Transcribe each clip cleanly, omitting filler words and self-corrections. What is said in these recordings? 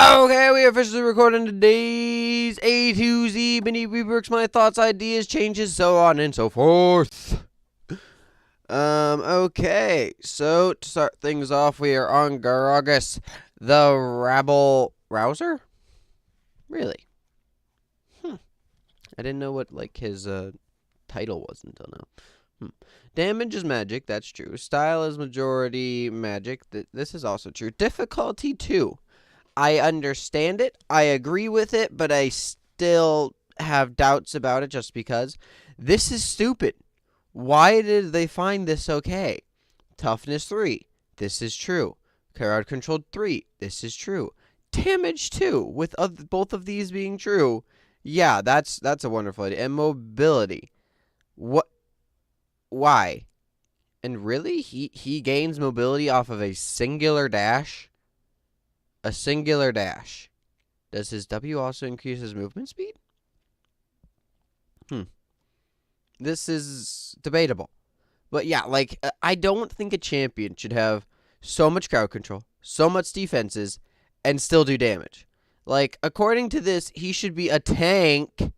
Okay, we officially recording today's A to Z mini reworks, my thoughts, ideas, changes, so on and so forth. Okay, so to start things off, we are on Gragas the Rabble Rouser? Really? I didn't know what, his, title was until now. Damage is magic, that's true. Style is majority magic, this is also true. Difficulty 2. I understand it, I agree with it, but I still have doubts about it just because this is stupid. Why did they find this okay? Toughness 3, this is true. Crowd controlled 3, this is true. Damage 2, with both of these being true, yeah, that's a wonderful idea. And mobility, what? Why? And really, he gains mobility off of a singular dash? A singular dash. Does his W also increase his movement speed? This is debatable. But yeah, I don't think a champion should have so much crowd control, so much defenses, and still do damage. According to this, he should be a tank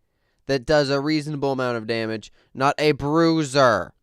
that does a reasonable amount of damage, not a bruiser.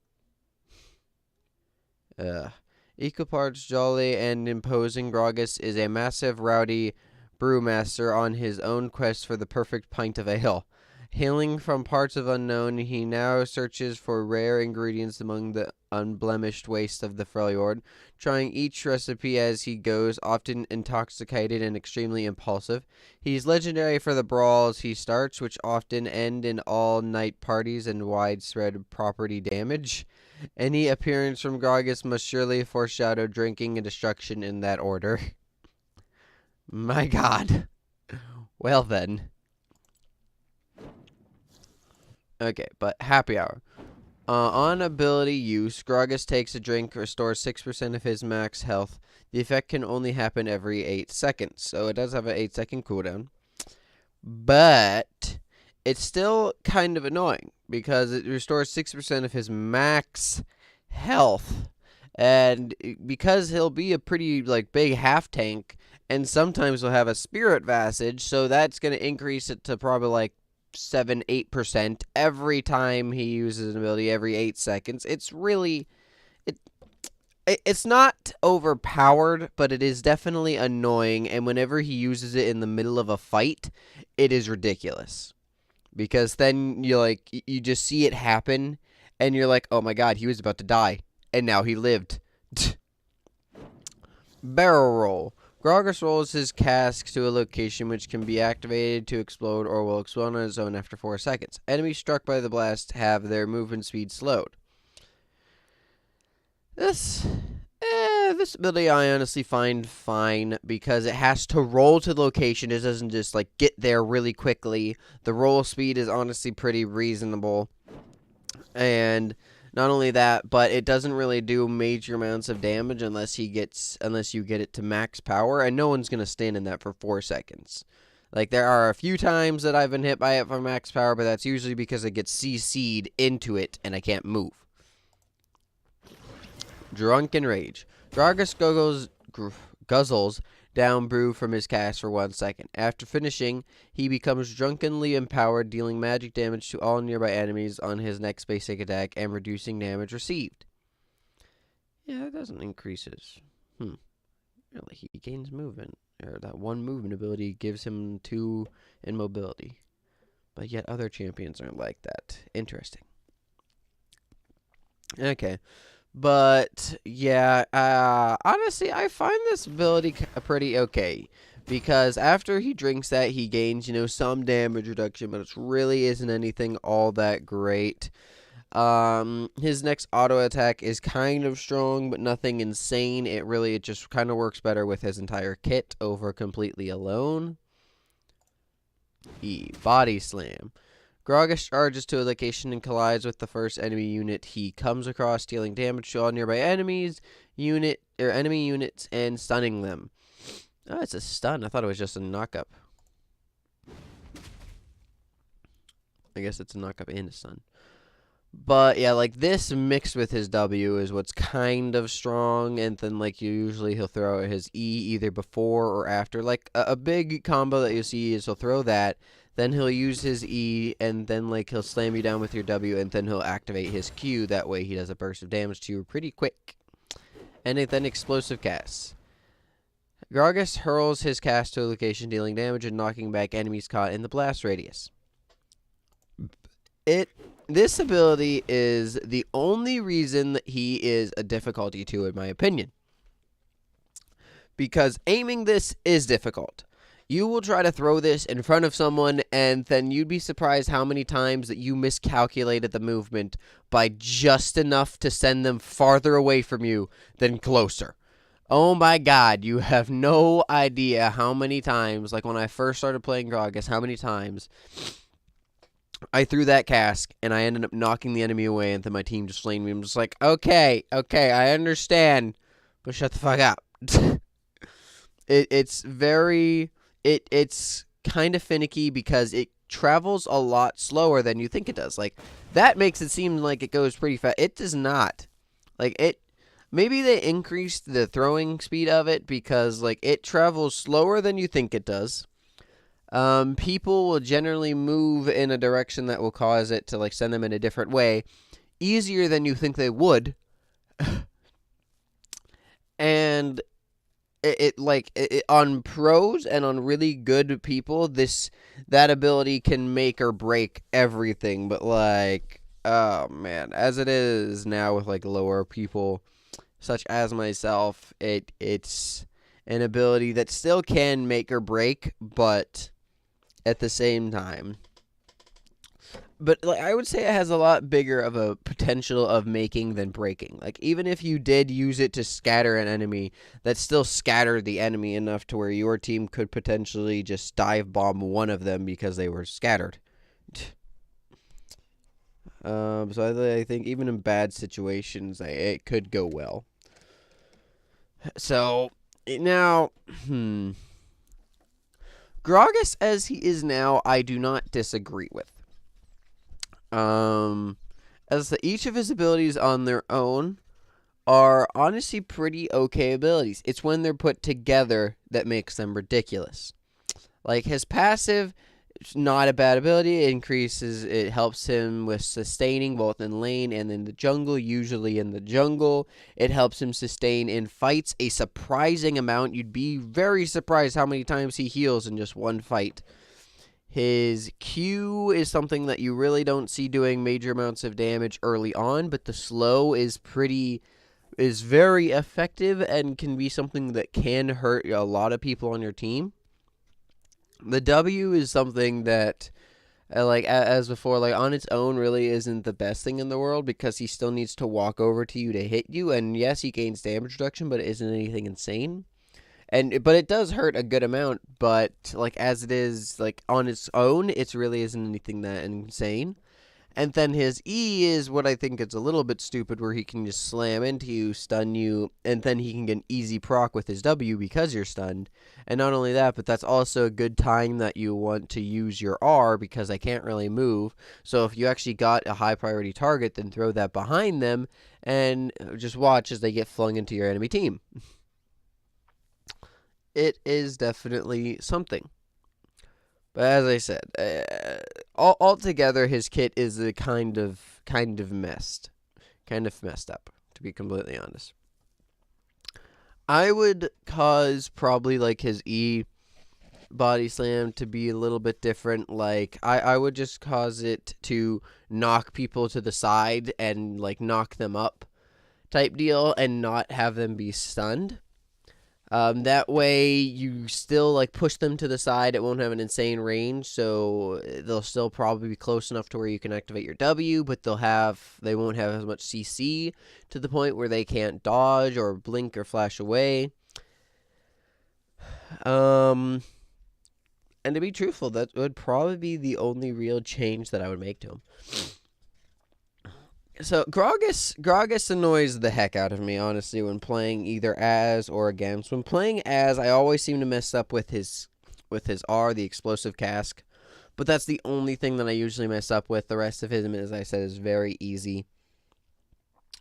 Equal parts jolly and imposing, Gragas is a massive, rowdy brewmaster on his own quest for the perfect pint of ale. Hailing from parts of unknown, he now searches for rare ingredients among the unblemished waste of the Freljord, trying each recipe as he goes, often intoxicated and extremely impulsive. He's legendary for the brawls he starts, which often end in all-night parties and widespread property damage. Any appearance from Gragas must surely foreshadow drinking and destruction in that order. My god. Well then. Okay, but happy hour. On ability use, Gragas takes a drink, restores 6% of his max health. The effect can only happen every 8 seconds, so it does have an 8-second cooldown. But it's still kind of annoying because it restores 6% of his max health. And because he'll be a pretty big half tank, and sometimes he'll have a spirit visage, so that's going to increase it to probably 7-8% every time he uses an ability every 8 seconds. It's really it's not overpowered, but it is definitely annoying, and whenever he uses it in the middle of a fight, it is ridiculous. Because then you just see it happen and you're like, "Oh my god, he was about to die and now he lived." Barrel roll. Gragas rolls his cask to a location which can be activated to explode or will explode on its own after 4 seconds. Enemies struck by the blast have their movement speed slowed. This ability I honestly find fine because it has to roll to the location. It doesn't just get there really quickly. The roll speed is honestly pretty reasonable. And not only that, but it doesn't really do major amounts of damage unless you get it to max power, and no one's going to stand in that for 4 seconds. There are a few times that I've been hit by it for max power, but that's usually because it gets CC'd into it and I can't move. Drunken Rage. Gragas guzzles down brew from his cask for 1 second. After finishing, he becomes drunkenly empowered, dealing magic damage to all nearby enemies on his next basic attack and reducing damage received. Yeah, that doesn't increase his... Really, he gains movement. Or that 1 movement ability gives him 2 in mobility. But yet other champions aren't like that. Interesting. Okay. But, yeah, honestly, I find this ability pretty okay. Because after he drinks that, he gains, some damage reduction, but it really isn't anything all that great. His next auto attack is kind of strong, but nothing insane. It just kind of works better with his entire kit over completely alone. Body Slam. Gragas charges to a location and collides with the first enemy unit he comes across, dealing damage to all nearby enemy units and stunning them. Oh, it's a stun. I thought it was just a knockup. I guess it's a knockup and a stun. But yeah, like this mixed with his W is what's kind of strong, and then like usually he'll throw his E either before or after. Like a big combo that you see is he'll throw that, then he'll use his E, and then like he'll slam you down with your W, and then he'll activate his Q. That way he does a burst of damage to you pretty quick. And then explosive casts. Gragas hurls his cast to a location, dealing damage and knocking back enemies caught in the blast radius. This ability is the only reason that he is a difficulty 2, in my opinion. Because aiming this is difficult. You will try to throw this in front of someone, and then you'd be surprised how many times that you miscalculated the movement by just enough to send them farther away from you than closer. Oh my god, you have no idea how many times, like when I first started playing Gragas, how many times I threw that cask, and I ended up knocking the enemy away, and then my team just flamed me. I'm just like, okay, I understand, but shut the fuck up. It's kind of finicky because it travels a lot slower than you think it does. Like, that makes it seem like it goes pretty fast. It does not. Like, maybe they increased the throwing speed of it because, like, it travels slower than you think it does. People will generally move in a direction that will cause it to, like, send them in a different way, easier than you think they would. And on pros and on really good people, that ability can make or break everything. But, like, oh man, as it is now with, like, lower people, such as myself, it's an ability that still can make or break, but at the same time. But like, I would say it has a lot bigger of a potential of making than breaking. Like, even if you did use it to scatter an enemy, that still scattered the enemy enough to where your team could potentially just dive bomb one of them because they were scattered. So I think even in bad situations, it could go well. So now, Gragas as he is now, I do not disagree with. Each of his abilities on their own are honestly pretty okay abilities. It's when they're put together that makes them ridiculous. Like, his passive, it's not a bad ability. It helps him with sustaining both in lane and in the jungle, usually in the jungle. It helps him sustain in fights a surprising amount. You'd be very surprised how many times he heals in just one fight. His Q is something that you really don't see doing major amounts of damage early on, but the slow is very effective and can be something that can hurt a lot of people on your team. The W is something that, like as before, like on its own really isn't the best thing in the world because he still needs to walk over to you to hit you, and yes, he gains damage reduction, but it isn't anything insane. But it does hurt a good amount, but like as it is, like on its own, it really isn't anything that insane. And then his E is what I think is a little bit stupid, where he can just slam into you, stun you, and then he can get an easy proc with his W because you're stunned. And not only that, but that's also a good time that you want to use your R because I can't really move. So if you actually got a high priority target, then throw that behind them and just watch as they get flung into your enemy team. It is definitely something. But as I said, altogether, his kit is a kind of messed up, to be completely honest. I would cause probably like his E body slam to be a little bit different. Like I would just cause it to knock people to the side and like knock them up type deal, and not have them be stunned. That way you still like push them to the side. It won't have an insane range, so they'll still probably be close enough to where you can activate your W, but they won't have as much CC to the point where they can't dodge or blink or flash away. And to be truthful, that would probably be the only real change that I would make to him. So Gragas annoys the heck out of me, honestly, when playing either as or against. When playing as, I always seem to mess up with his R, the explosive cask. but that's the only thing that I usually mess up with. The rest of him, as I said, is very easy.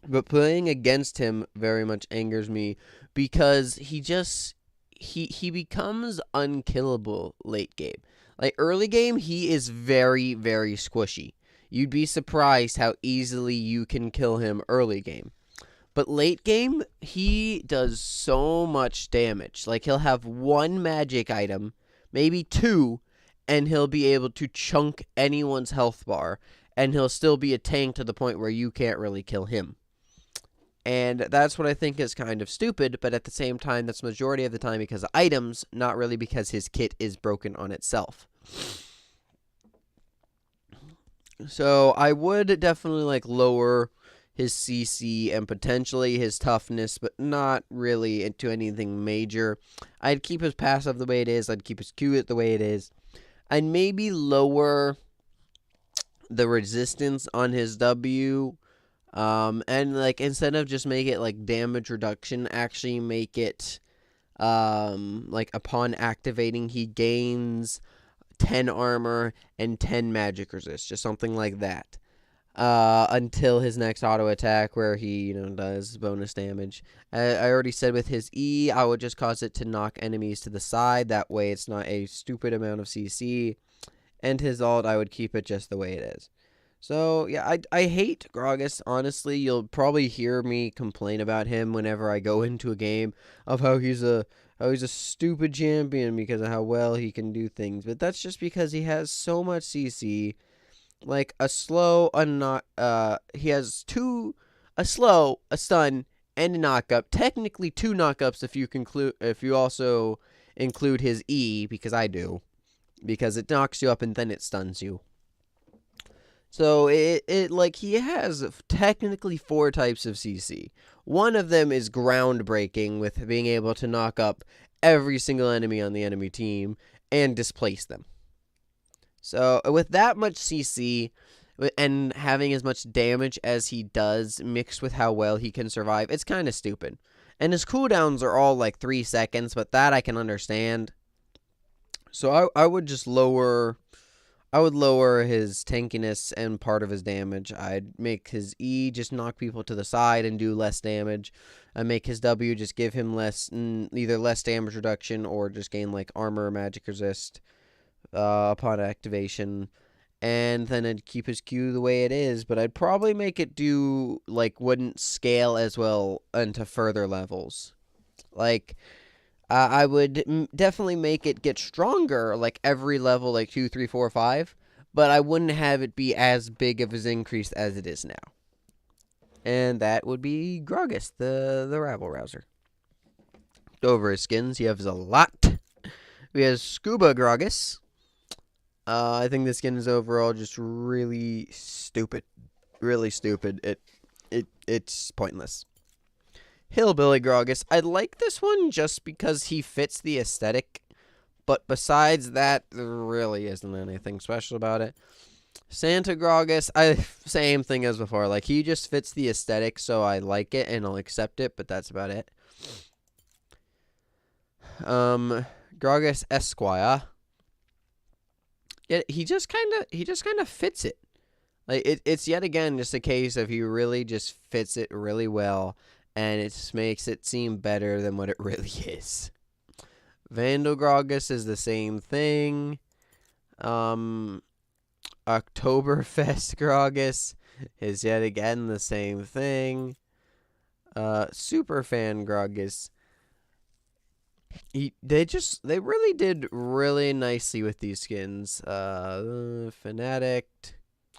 But playing against him very much angers me because he becomes unkillable late game. Like early game, he is very, very squishy. You'd be surprised how easily you can kill him early game. But late game, he does so much damage. Like he'll have one magic item, maybe two, and he'll be able to chunk anyone's health bar, and he'll still be a tank to the point where you can't really kill him. And that's what I think is kind of stupid, but at the same time, that's majority of the time because of items, not really because his kit is broken on itself. So I would definitely like lower his CC and potentially his toughness, but not really into anything major. I'd keep his passive the way it is. I'd keep his Q the way it is. I'd maybe lower the resistance on his W. And like instead of just make it like damage reduction, actually make it like upon activating he gains 10 armor and 10 magic resist, just something like that. Until his next auto attack where he, does bonus damage. I already said with his E, I would just cause it to knock enemies to the side. That way it's not a stupid amount of CC. And his ult, I would keep it just the way it is. So, yeah, I hate Gragas. Honestly, you'll probably hear me complain about him whenever I go into a game of how he's a stupid champion because of how well he can do things. But that's just because he has so much CC. Like a slow, he has a slow, a stun, and a knockup. Technically 2 knockups if you also include his E, because I do. Because it knocks you up and then it stuns you. So he has technically 4 types of CC. One of them is groundbreaking with being able to knock up every single enemy on the enemy team and displace them. So with that much CC and having as much damage as he does mixed with how well he can survive, it's kind of stupid. And his cooldowns are all like 3 seconds, but that I can understand. So I would just lower his tankiness and part of his damage. I'd make his E just knock people to the side and do less damage. I'd make his W just give him either less damage reduction or just gain like armor or magic resist upon activation. And then I'd keep his Q the way it is, but I'd probably make it wouldn't scale as well into further levels. I would definitely make it get stronger, like every level, like 2, 3, 4, 5, but I wouldn't have it be as big of an increase as it is now. And that would be Gragas, the Rabble Rouser. Over his skins, he has a lot. We have Scuba Gragas. I think the skin is overall just really stupid. Really stupid. It's pointless. Hillbilly Gragas. I like this one just because he fits the aesthetic, but besides that, there really isn't anything special about it. Santa Gragas, same thing as before. Like, he just fits the aesthetic, so I like it and I'll accept it, but that's about it. Gragas Esquire. Yeah, he just kind of fits it. Like it's yet again just a case of he really just fits it really well. And it just makes it seem better than what it really is. Vandal Gragas is the same thing. Oktoberfest Gragas is yet again the same thing. Superfan Gragas. They really did really nicely with these skins. Fanatic.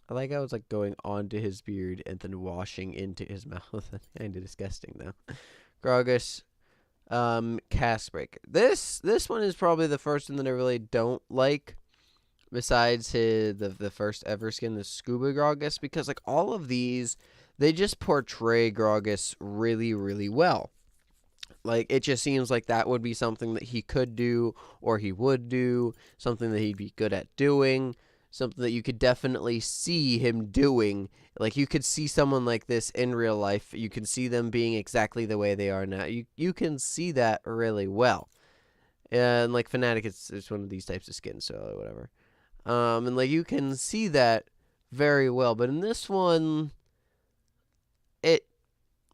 I like how it's like going onto his beard and then washing into his mouth. Kind of disgusting though. Gragas, Castbreaker. This one is probably the first one that I really don't like. Besides the first ever skin, the Scuba Gragas, because like all of these, they just portray Gragas really, really well. Like, it just seems like that would be something that he could do, or he would do, something that he'd be good at doing. Something that you could definitely see him doing. Like, you could see someone like this in real life. You can see them being exactly the way they are now. You can see that really well. And, like, Fnatic, it's one of these types of skins, so whatever. And like you can see that very well. But in this one, it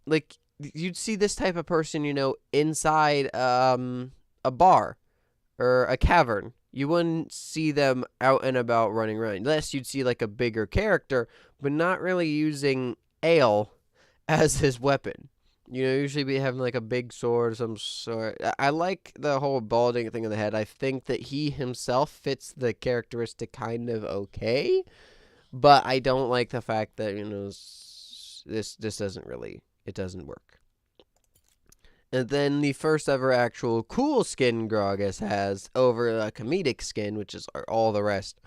like you'd see this type of person, inside a bar or a cavern. You wouldn't see them out and about running around. Unless you'd see like a bigger character, but not really using ale as his weapon. Usually be having like a big sword of some sort. I like the whole balding thing in the head. I think that he himself fits the characteristic kind of okay, but I don't like the fact that this doesn't work. And then the first ever actual cool skin Gragas has over a comedic skin, which is all the rest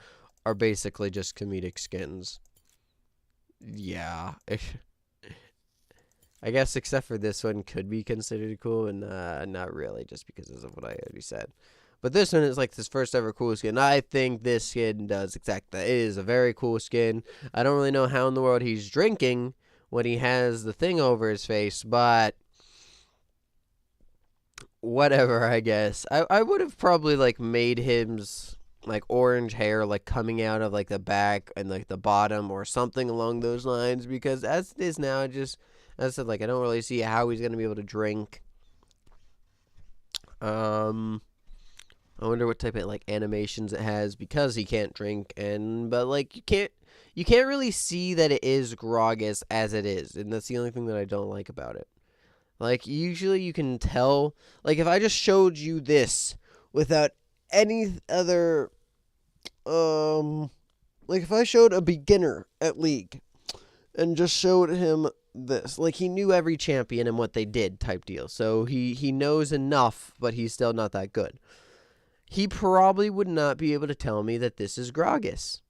are basically just comedic skins. Yeah. I guess except for this one could be considered cool, and not really, just because of what I already said. But this one is like this first ever cool skin. I think this skin does exactly that. It is a very cool skin. I don't really know how in the world he's drinking when he has the thing over his face, but whatever, I guess. I would have probably like made him's like orange hair like coming out of like the back and like the bottom or something along those lines, because as it is now, as I said, like I don't really see how he's gonna be able to drink. I wonder what type of like animations it has, because he can't drink, but like you can't really see that it is Gragas as it is, and that's the only thing that I don't like about it. Like usually you can tell, like if I just showed you this without any other like if I showed a beginner at League and just showed him this, like he knew every champion and what they did type deal. So he knows enough, but he's still not that good. He probably would not be able to tell me that this is Gragas.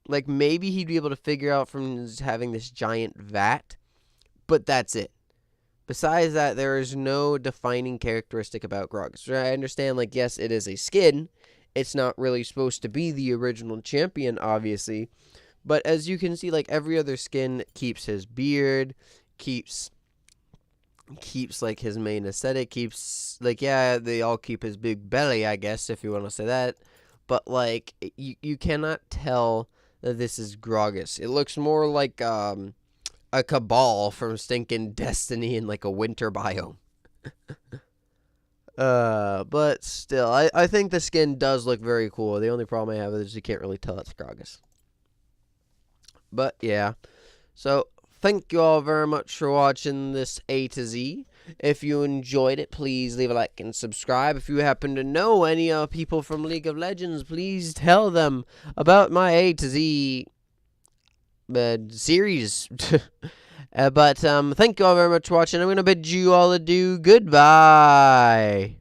Like maybe he'd be able to figure out from having this giant vat, but that's it. Besides that, there is no defining characteristic about Gragas. I understand, like, yes, it is a skin. It's not really supposed to be the original champion, obviously. But as you can see, like, every other skin keeps his beard, keeps like, his main aesthetic, keeps, like, yeah, they all keep his big belly, I guess, if you want to say that. But, like, you cannot tell that this is Gragas. It looks more like, a Cabal from stinking Destiny in like a winter biome. But still, I think the skin does look very cool. The only problem I have is you can't really tell it's Gragas. But yeah, so thank you all very much for watching this A to Z. If you enjoyed it, please leave a like and subscribe. If you happen to know any people from League of Legends, please tell them about my A to Z series. But thank you all very much for watching. I'm going to bid you all adieu. Goodbye.